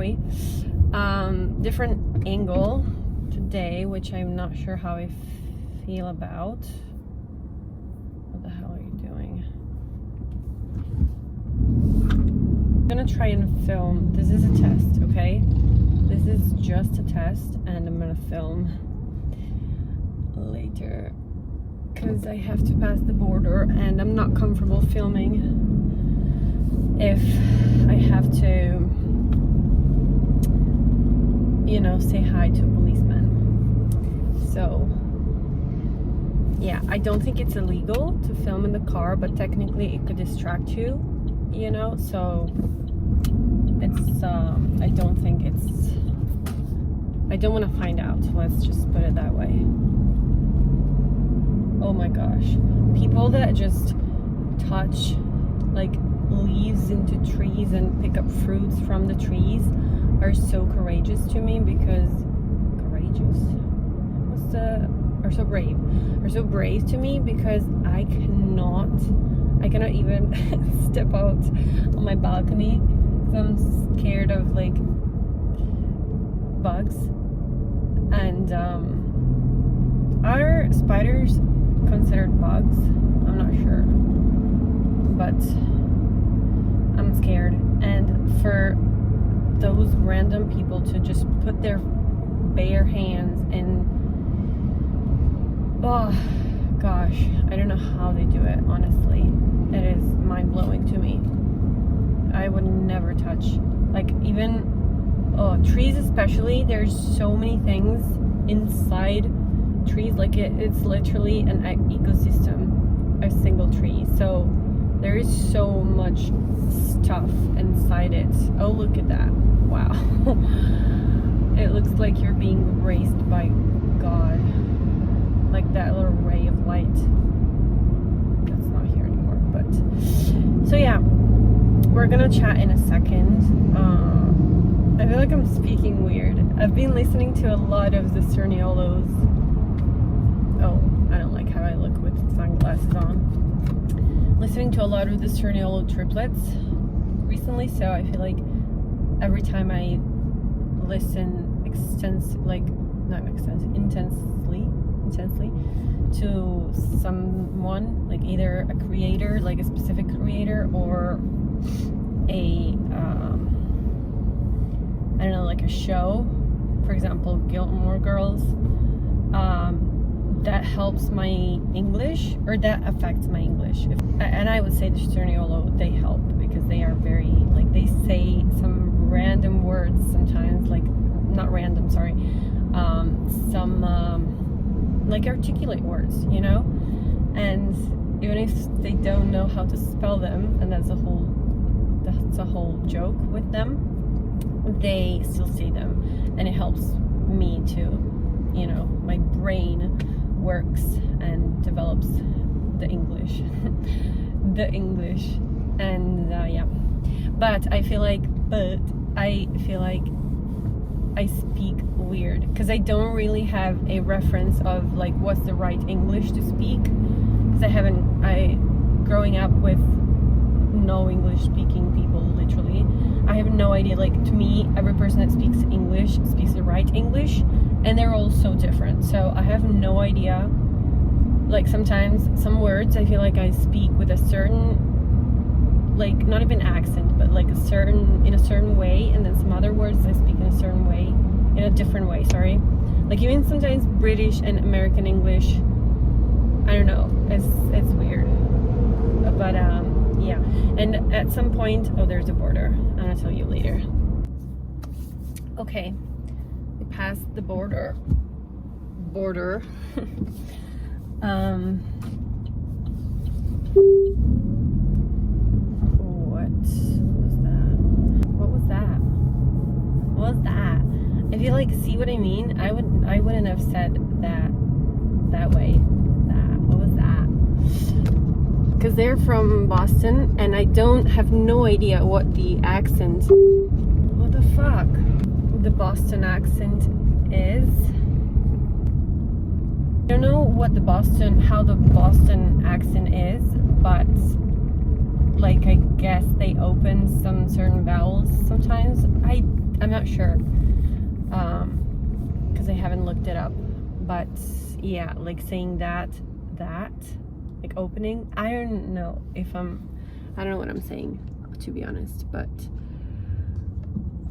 we? Different angle today, which I'm not sure how I feel about. What the hell are you doing? I'm gonna try and film. This is a test, okay? This is just a test, and I'm gonna film later because I have to pass the border and I'm not comfortable filming if I have to, you know, say hi to a policeman. So yeah, I don't think it's illegal to film in the car, but technically it could distract you, you know, so it's I don't think it's, I don't want to find out, let's just put it that way. Oh my gosh, people that just touch like leaves into trees and pick up fruits from the trees are so courageous to me, because are so brave to me, because I cannot even step out on my balcony because I'm scared of like bugs. And are spiders considered bugs? I'm not sure, but I'm scared. And for those random people to just put their bare hands in, oh gosh, I don't know how they do it, honestly. It is mind-blowing to me. I would never touch, like, even trees especially. There's so many things inside trees, like it's literally an ecosystem, a single tree. So there is so much stuff inside it. Oh, look at that. Wow. It looks like you're being raised by God, like that little ray of light. That's not here anymore, but so yeah, we're gonna chat in a second. I feel like I'm speaking weird. I've been listening to a lot of the Cerniolos. Oh, I don't like how I look with sunglasses on. Listening to a lot of the Cerniolo triplets recently, so I feel like every time I listen intensely to someone, like either a creator, like a specific creator, or a I don't know, like a show, for example, Gilmore Girls, that helps my English, or that affects my English. And I would say the Cerniolo, they help, because they are very, like, they say some random words sometimes, like, not random, sorry, some like articulate words, you know, and even if they don't know how to spell them, and that's a whole joke with them, they still say them, and it helps me to, you know, my brain works and develops the English and yeah, but I feel like I speak weird because I don't really have a reference of like what's the right English to speak, because I growing up with no English speaking people, literally I have no idea. Like, to me, every person that speaks English speaks the right English, and they're all so different, so I have no idea. Like, sometimes some words I feel like I speak with a certain, like, not even accent, but like in a certain way, and then some other words I speak in a certain way, in a different way, sorry. Like, even sometimes British and American English, I don't know, it's weird. But yeah, and at some point, oh, there's a border, I'm gonna tell you later. Okay, we passed the border. What was that? I feel like, see what I mean? I wouldn't have said that way. What was that? Because they're from Boston, and I don't have no idea what the accent, what the fuck, the Boston accent is. I don't know how the Boston accent is, but like, I guess they open some certain vowels sometimes. I I'm not sure, because I haven't looked it up. But yeah, like saying that like opening, I don't know what I'm saying, to be honest. But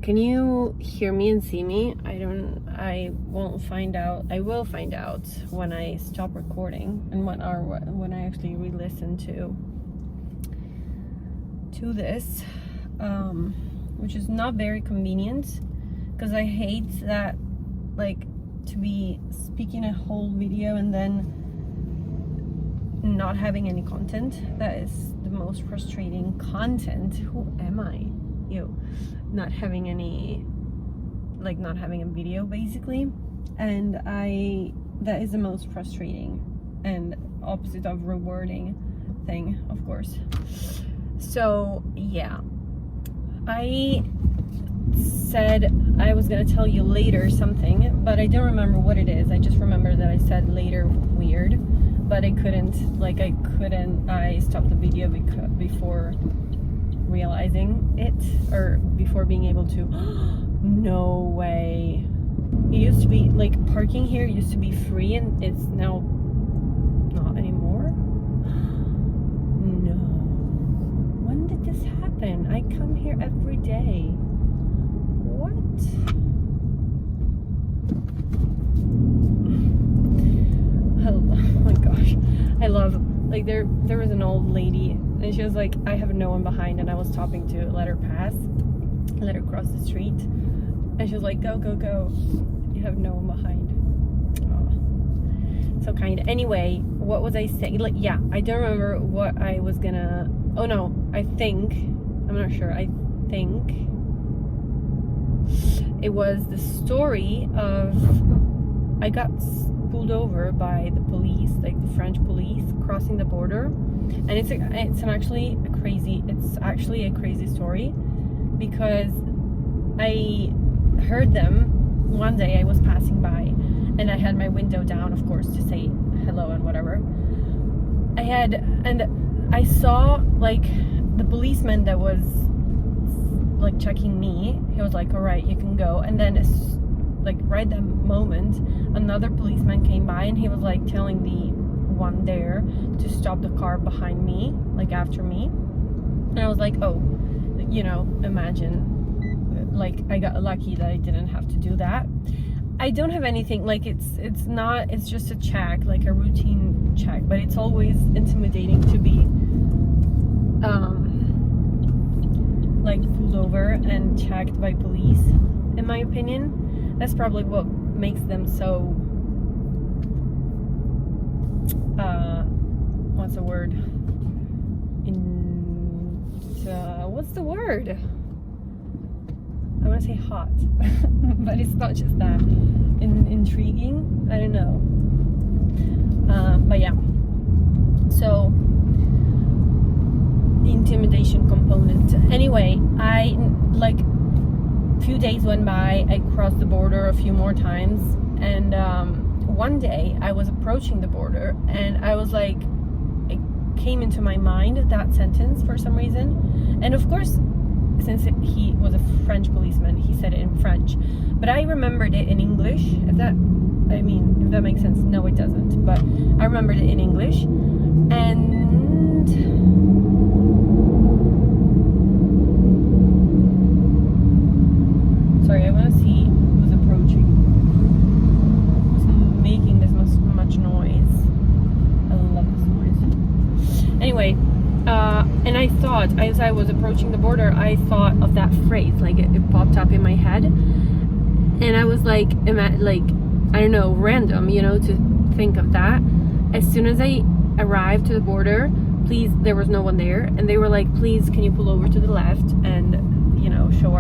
can you hear me and see me? I will find out when I stop recording and when I actually re-listen to this, which is not very convenient, because I hate that, like, to be speaking a whole video and then not having any content. That is the most frustrating content. Who am I? Not having a video, basically. And that is the most frustrating and opposite of rewarding thing, of course. So yeah, I said I was gonna tell you later something, but I don't remember what it is. I just remember that I said later weird, but I stopped the video before realizing it, or before being able to. No way. It used to be like parking here used to be free, and it's now not anymore. No. When did this happen? I come here every day. What? Oh my gosh. I love, like, there was an old lady, and she was like, I have no one behind, and I was stopping to let her pass, let her cross the street, and she was like, go, you have no one behind. Oh, so kind. Anyway, what was I saying? Like, yeah, I don't remember what I was gonna, oh no, I'm not sure, I think it was the story of, I got pulled over by the police, like the French police, crossing the border, and it's actually a crazy story, because I heard them one day. I was passing by, and I had my window down, of course, to say hello and whatever. And I saw, like, the policeman that was, like, checking me. He was like, all right, you can go. And then like right that moment, another policeman came by, and he was like telling the one there to stop the car behind me, like after me. And I was like, oh, imagine, like, I got lucky that I didn't have to do that. I don't have anything, like, it's just a check, like a routine check, but it's always intimidating to be like pulled over and checked by police, in my opinion. That's probably what makes them so what's the word? What's the word? I want to say hot, but it's not just that. Intriguing? I don't know. But yeah. So the intimidation component. Anyway, I, like, few days went by, I crossed the border a few more times, and one day I was approaching the border, and I was like, it came into my mind, that sentence, for some reason. And of course, since he was a French policeman, he said it in French, but I remembered it in English. If that makes sense. No, it doesn't, but I remembered it in English. And sorry, I want to see who's approaching. Who's making this much noise? I love this noise. Anyway, and I thought, as I was approaching the border, I thought of that phrase. Like, it popped up in my head, and I was like, I don't know, random, to think of that. As soon as I arrived to the border, there was no one there, and they were like, please, can you pull over to the left and, show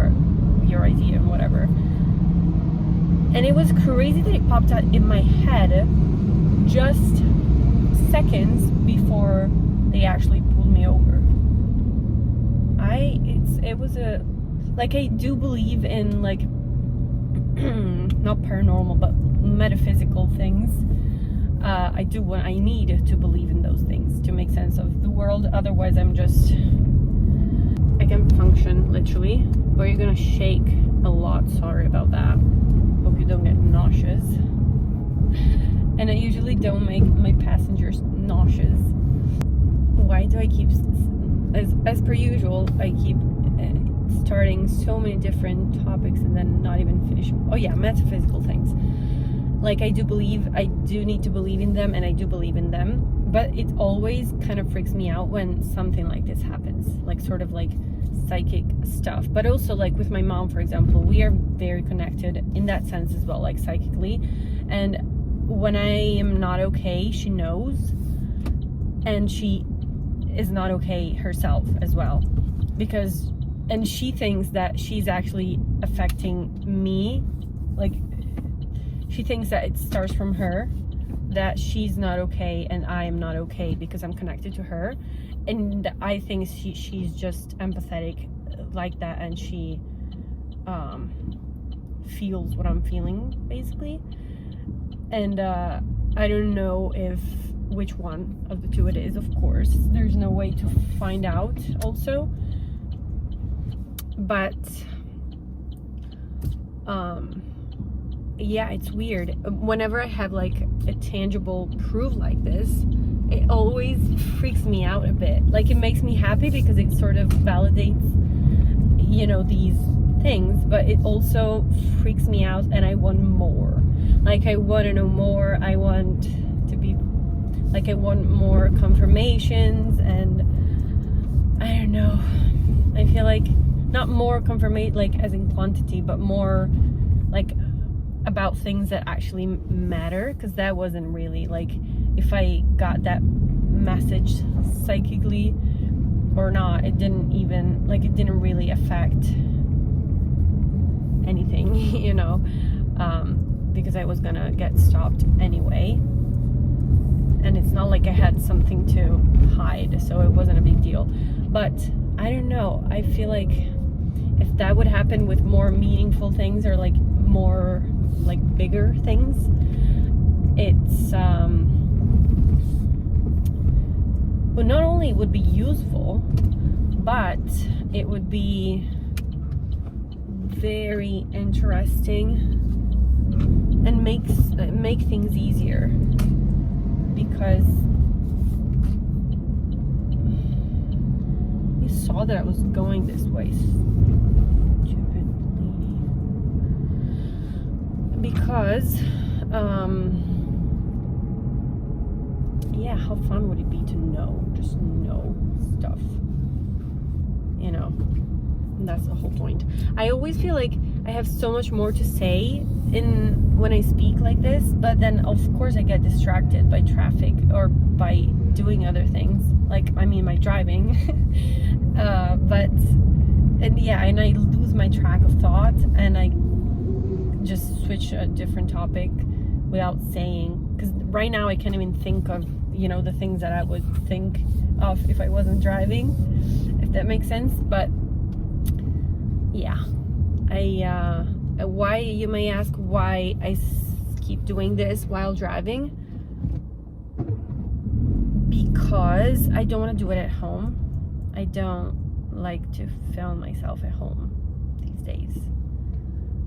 your ID and whatever. And it was crazy that it popped out in my head just seconds before they actually pulled me over. It was I do believe in, like, not paranormal, but metaphysical things. I need to believe in those things to make sense of the world. Otherwise, I can function, literally. Or you're gonna shake. a lot. Sorry about that. Hope you don't get nauseous. And I usually don't make my passengers nauseous. Why do I keep, as per usual, I keep starting so many different topics and then not even finishing. Oh yeah, metaphysical things. Like I do need to believe in them, and I do believe in them, but it always kind of freaks me out when something like this happens, like sort of like psychic stuff. But also like with my mom, for example, we are very connected in that sense as well, like psychically. And when I am not okay, she knows, and she is not okay herself as well, and she thinks that she's actually affecting me. Like she thinks that it starts from her, that she's not okay and I am not okay because I'm connected to her. And I think she's just empathetic like that, and she feels what I'm feeling basically. And I don't know which one of the two it is, of course. There's no way to find out also. But yeah, it's weird. Whenever I have like a tangible proof like this, it always freaks me out a bit. Like it makes me happy because it sort of validates, you know, these things, but it also freaks me out, and I want more. Like I want to know more. I want to be like, I want more confirmations, and I don't know. I feel like not more confirmation like as in quantity, but more like about things that actually matter, because that wasn't really like, if I got that message psychically or not, it didn't really affect anything, you know, because I was gonna get stopped anyway, and it's not like I had something to hide, so it wasn't a big deal. But I don't know, I feel like if that would happen with more meaningful things, or like more like bigger things, it's well, not only would be useful, but it would be very interesting and make things easier, because you saw that I was going this way. Stupid lady. Because yeah, how fun would it be to just know stuff, you know? And that's the whole point. I always feel like I have so much more to say when I speak like this, but then of course I get distracted by traffic or by doing other things, like my driving. And I lose my track of thought, and I just switch a different topic without saying, because right now I can't even think of, you know, the things that I would think of if I wasn't driving, if that makes sense. But yeah, why, you may ask why I keep doing this while driving. Because I don't want to do it at home. I don't like to film myself at home these days.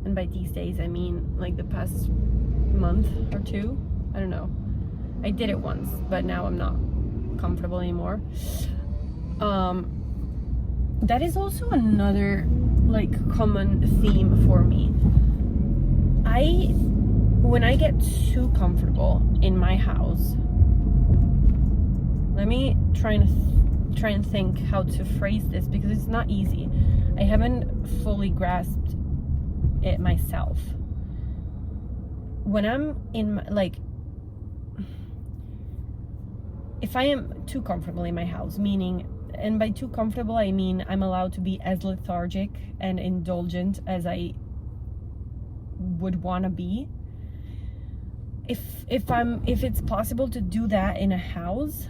And by these days I mean like the past month or two. I don't know. I did it once, but now I'm not comfortable anymore. That is also another like common theme for me. When I get too comfortable in my house, let me try and think how to phrase this, because it's not easy. I haven't fully grasped it myself. When I'm in if I am too comfortable in my house, meaning, and by too comfortable I mean I'm allowed to be as lethargic and indulgent as I would want to be. If it's possible to do that in a house,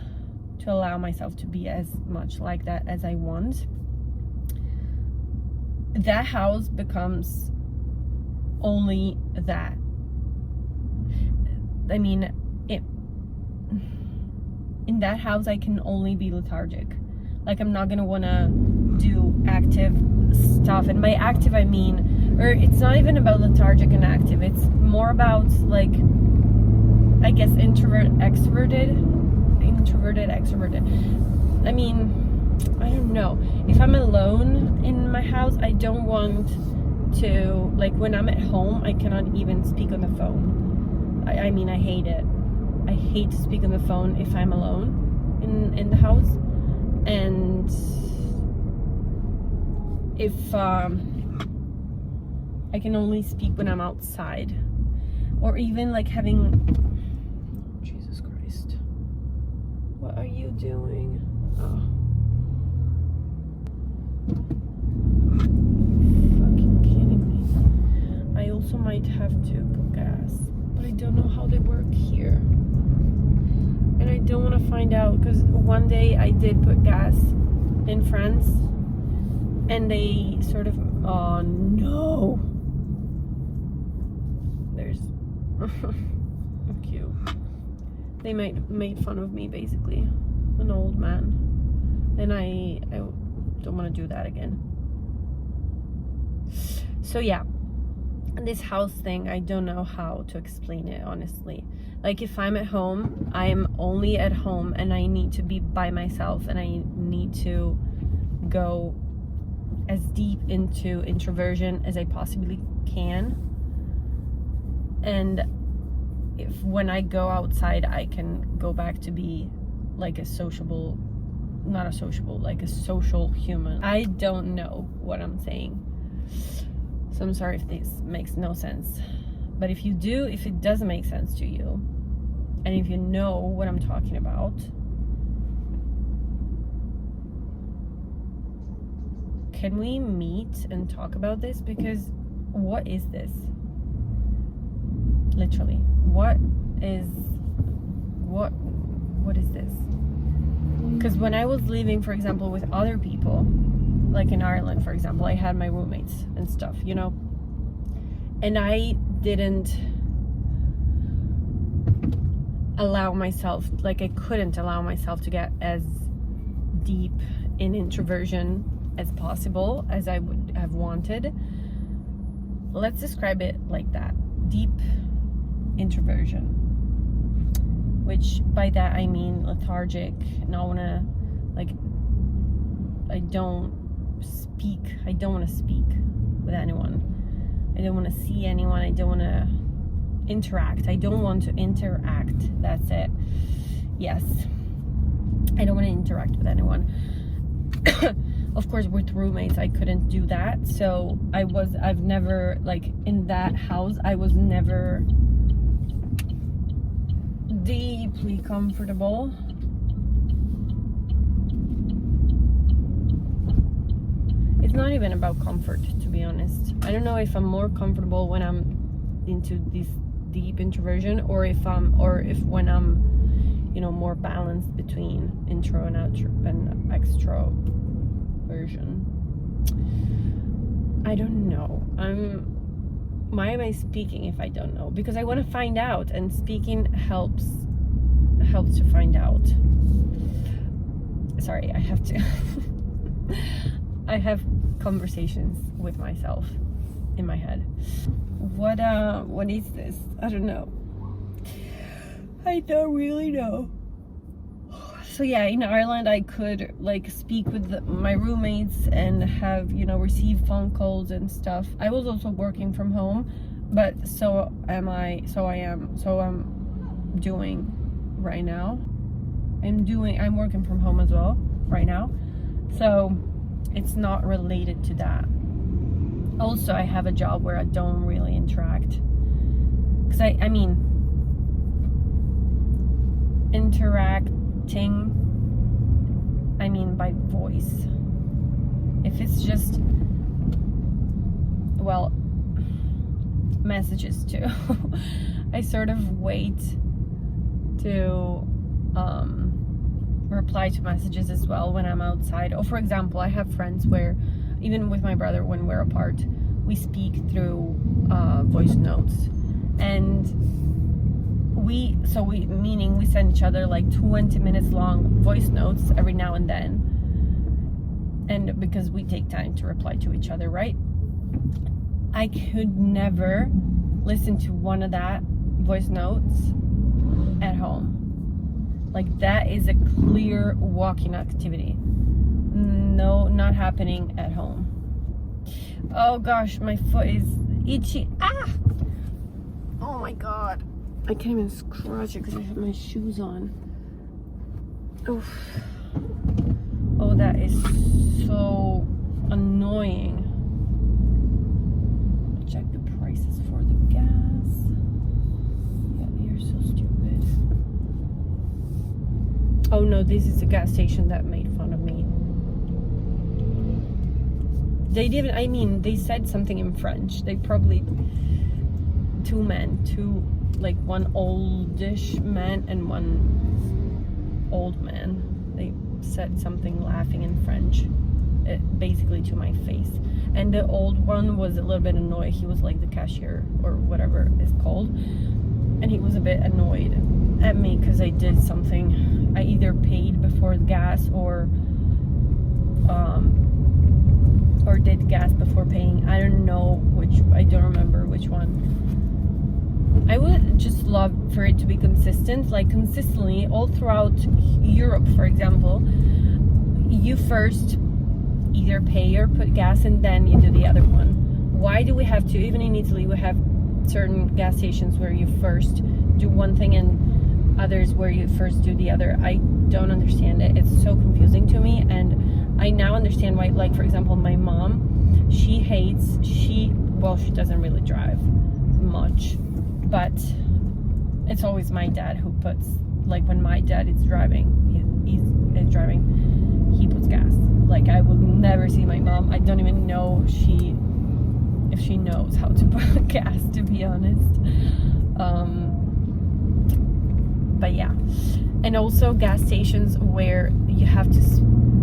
to allow myself to be as much like that as I want, that house becomes only that. I mean, in that house I can only be lethargic. Like I'm not gonna wanna do active stuff, and by active I mean or it's not even about lethargic and active. It's more about like, I guess, introverted, extroverted. I mean, I don't know. If I'm alone in my house, I don't want to, like, when I'm at home, I cannot even speak on the phone. I mean, I hate it. I hate to speak on the phone if I'm alone in the house. And if I can only speak when I'm outside, or even like having, Jesus Christ, what are you doing? Oh, fucking kidding me. I also might have to put gas, but I don't know how they work here, and I don't want to find out, because one day I did put gas in France and they sort of, oh no, there's cute, they made fun of me, basically, an old man, and I don't want to do that again. So yeah, this house thing, I don't know how to explain it, honestly. Like, if I'm at home, I'm only at home and I need to be by myself, and I need to go as deep into introversion as I possibly can. And if when I go outside, I can go back to be like a sociable, not a sociable, like a social human. I don't know what I'm saying, so I'm sorry if this makes no sense. But if you do, if it doesn't make sense to you, and if you know what I'm talking about, can we meet and talk about this? Because what is this? Literally, what is this? Because when I was living, for example, with other people, like in Ireland, for example, I had my roommates and stuff, you know, and I didn't allow myself, like I couldn't allow myself to get as deep in introversion as possible as I would have wanted. Let's describe it like that. Deep introversion, which by that I mean lethargic, not wanna, like, I don't want to speak with anyone. I don't want to see anyone. I don't want to interact. I don't want to interact. That's it. Yes. I don't want to interact with anyone. Of course, with roommates, I couldn't do that. So I've never, like, in that house, I was never deeply comfortable. It's not even about comfort, to be honest. I don't know if I'm more comfortable when I'm into this deep introversion, or if when I'm, you know, more balanced between intro and extroversion. I don't know. Why am I speaking if I don't know? Because I want to find out, and speaking helps to find out. Sorry, I have to. I have conversations with myself in my head. What is this? I don't know. I don't really know. So yeah, in Ireland I could, like, speak with my roommates and have, you know, receive phone calls and stuff. I was also working from home, but so I'm doing right now. I'm working from home as well right now. So it's not related to that. Also, I have a job where I don't really interact. Because I mean, interacting, I mean by voice. If it's just, well, messages too. I sort of wait to reply to messages as well when I'm outside. Or for example, I have friends where, even with my brother, when we're apart, we speak through voice notes, and meaning we send each other like 20 minutes long voice notes every now and then, and because we take time to reply to each other, right? I could never listen to one of that voice notes at home. Like, that is a clear walking activity. No, not happening at home. Oh gosh, my foot is itchy. Ah! Oh my god. I can't even scratch it because I have my shoes on. Oof. Oh, that is so annoying. Check the prices for the gas. Yeah, you're so stupid. Oh no, this is the gas station that made fun of me. They didn't, I mean, they said something in French. They probably, two men, like one oldish man and one old man. They said something laughing in French, basically to my face. And the old one was a little bit annoyed. He was like the cashier or whatever it's called. And he was a bit annoyed at me because I did something. I either paid before the gas or did gas before paying. I don't know which, I don't remember which one. I would just love for it to be consistent, like consistently all throughout Europe, for example. You first either pay or put gas and then you do the other one. Why do we have to, even in Italy, we have certain gas stations where you first do one thing and others where you first do the other. I don't understand it. It's so confusing to me, and I now understand why, like, for example, my mom, she doesn't really drive much, but it's always my dad who puts, like, when my dad is driving, he puts gas. Like, I will never see my mom. I don't even know if she knows how to put gas, to be honest. But yeah. And also gas stations where you have to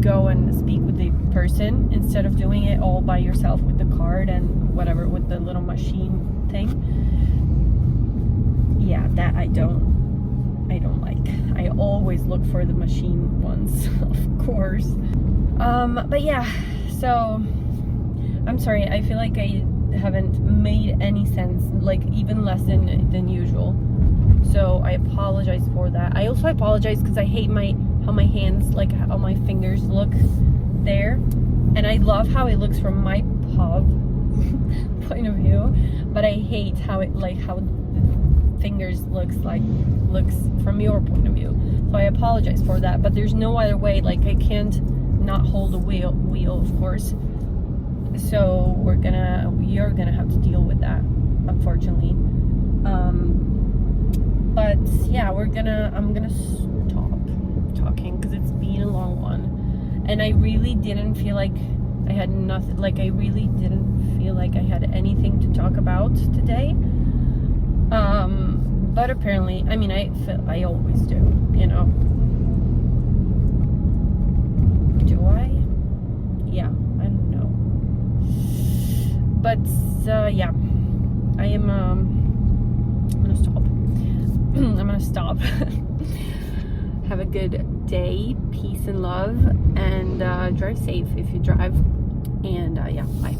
go and speak with the person instead of doing it all by yourself with the card and whatever, with the little machine thing. Yeah, that I don't like. I always look for the machine ones, of course. But yeah, so I'm sorry, I feel like I haven't made any sense, like even less than usual. So I apologize for that. I also apologize because I hate how my hands, like how my fingers look there. And I love how it looks from my point of view, but I hate how the fingers looks from your point of view. So I apologize for that, but there's no other way. Like, I can't not hold the wheel, of course. So you're gonna have to deal with that, unfortunately. But yeah, I'm gonna stop talking because it's been a long one, and I really didn't feel like I had nothing. Like, I really didn't feel like I had anything to talk about today. But apparently, I mean, I always do, you know. Do I? Yeah, I don't know. But yeah, I'm gonna stop. I'm gonna stop. Have a good day, peace and love, and drive safe if you drive. And yeah, bye.